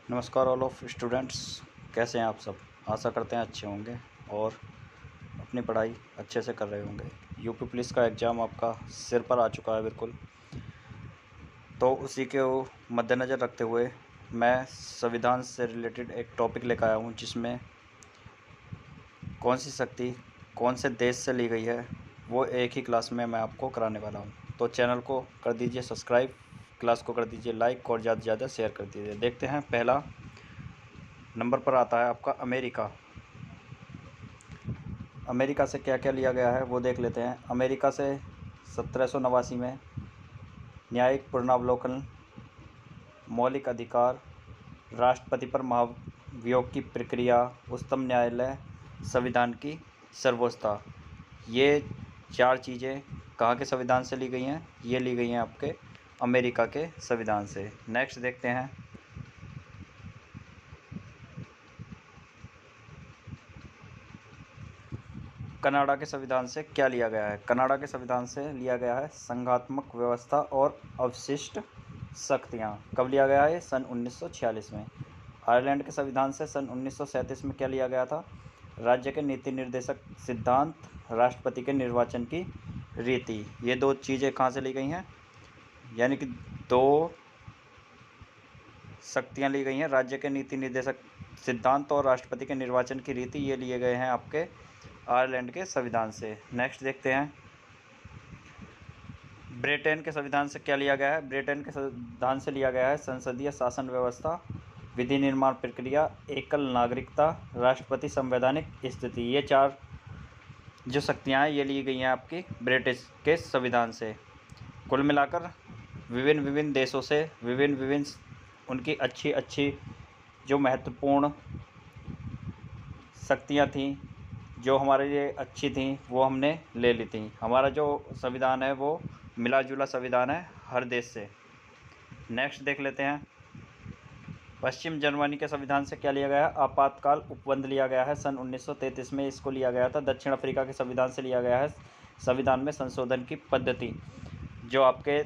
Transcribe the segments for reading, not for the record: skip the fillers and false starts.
नमस्कार all of students, कैसे हैं आप सब। आशा करते हैं अच्छे होंगे और अपनी पढ़ाई अच्छे से कर रहे होंगे। यूपी पुलिस का एग्ज़ाम आपका सिर पर आ चुका है बिल्कुल, तो उसी के मद्देनज़र रखते हुए मैं संविधान से रिलेटेड एक टॉपिक लेकर आया हूं, जिसमें कौन सी शक्ति कौन से देश से ली गई है वो एक ही क्लास में मैं आपको कराने वाला हूं। तो चैनल को कर दीजिए सब्सक्राइब, क्लास को कर दीजिए लाइक और ज़्यादा से ज़्यादा शेयर कर दीजिए। देखते हैं, पहला नंबर पर आता है आपका अमेरिका। अमेरिका से क्या क्या लिया गया है वो देख लेते हैं। अमेरिका से 1789 में न्यायिक पुनरावलोकन, मौलिक अधिकार, राष्ट्रपति पर महाभियोग की प्रक्रिया, उच्चतम न्यायालय, संविधान की सर्वोच्चता, ये चार चीज़ें कहाँ के संविधान से ली गई हैं? ये ली गई हैं आपके अमेरिका के संविधान से। नेक्स्ट देखते हैं, कनाडा के संविधान से क्या लिया गया है। कनाडा के संविधान से लिया गया है संघात्मक व्यवस्था और अवशिष्ट शक्तियाँ। कब लिया गया है? ये सन 1946 में। आयरलैंड के संविधान से सन 1937 में क्या लिया गया था? राज्य के नीति निर्देशक सिद्धांत, राष्ट्रपति के निर्वाचन की रीति। ये दो चीज़ें कहाँ से ली गई हैं? यानी कि दो शक्तियाँ ली गई हैं, राज्य के नीति निर्देशक सिद्धांत और राष्ट्रपति के निर्वाचन की रीति। ये लिए गए हैं आपके आयरलैंड के संविधान से। नेक्स्ट देखते हैं, ब्रिटेन के संविधान से क्या लिया गया है। ब्रिटेन के संविधान से लिया गया है संसदीय शासन व्यवस्था, विधि निर्माण प्रक्रिया, एकल नागरिकता, राष्ट्रपति संवैधानिक स्थिति। ये चार जो शक्तियाँ हैं ये ली गई हैं आपकी ब्रिटिश के संविधान से। कुल मिलाकर विभिन्न विभिन्न देशों से विभिन्न विभिन्न उनकी अच्छी अच्छी जो महत्वपूर्ण शक्तियाँ थीं, जो हमारे लिए अच्छी थीं, वो हमने ले ली थी। हमारा जो संविधान है वो मिला जुला संविधान है हर देश से। नेक्स्ट देख लेते हैं, पश्चिम जर्मनी के संविधान से क्या लिया गया है। आपातकाल उपबंध लिया गया है सन 1933 में, इसको लिया गया था। दक्षिण अफ्रीका के संविधान से लिया गया है संविधान में संशोधन की पद्धति। जो आपके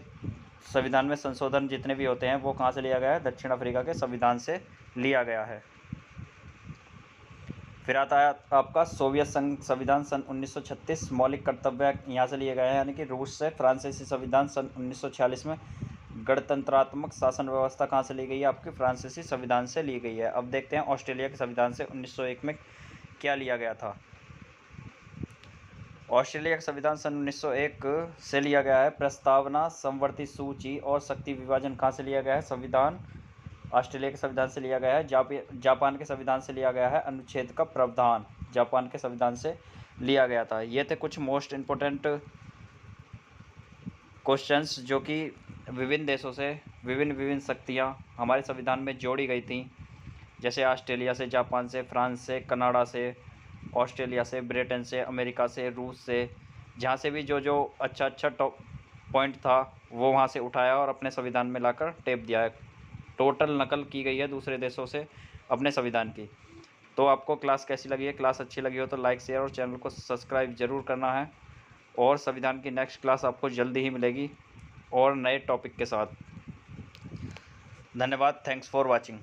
संविधान में संशोधन जितने भी होते हैं वो कहाँ से लिया गया है? दक्षिण अफ्रीका के संविधान से लिया गया है। फिर आता है आपका सोवियत संघ संविधान सन 1936, मौलिक कर्तव्य यहाँ से लिए गए हैं, यानी कि रूस से। फ्रांसीसी संविधान सन 1946 में, गणतंत्रात्मक शासन व्यवस्था कहाँ से ली गई है? आपके फ्रांसीसी संविधान से ली गई है। अब देखते हैं ऑस्ट्रेलिया के संविधान से 1901 में क्या लिया गया था। ऑस्ट्रेलिया का संविधान सन 1901 से लिया गया है प्रस्तावना, समवर्ती सूची और शक्ति विभाजन। कहाँ से लिया गया है? संविधान ऑस्ट्रेलिया के संविधान से लिया गया है। जापान के संविधान से लिया गया है अनुच्छेद का प्रावधान, जापान के संविधान से लिया गया था। ये थे कुछ मोस्ट इम्पोर्टेंट क्वेश्चंस जो कि विभिन्न देशों से विभिन्न विभिन्न शक्तियाँ हमारे संविधान में जोड़ी गई थी, जैसे ऑस्ट्रेलिया से, जापान से, फ्रांस से, कनाडा से, ऑस्ट्रेलिया से, ब्रिटेन से, अमेरिका से, रूस से। जहाँ से भी जो जो अच्छा अच्छा टॉप पॉइंट था वो वहाँ से उठाया और अपने संविधान में लाकर टेप दिया है। टोटल नकल की गई है दूसरे देशों से अपने संविधान की। तो आपको क्लास कैसी लगी है? क्लास अच्छी लगी हो तो लाइक, शेयर और चैनल को सब्सक्राइब ज़रूर करना है। और संविधान की नेक्स्ट क्लास आपको जल्दी ही मिलेगी और नए टॉपिक के साथ। धन्यवाद। Thanks for watching.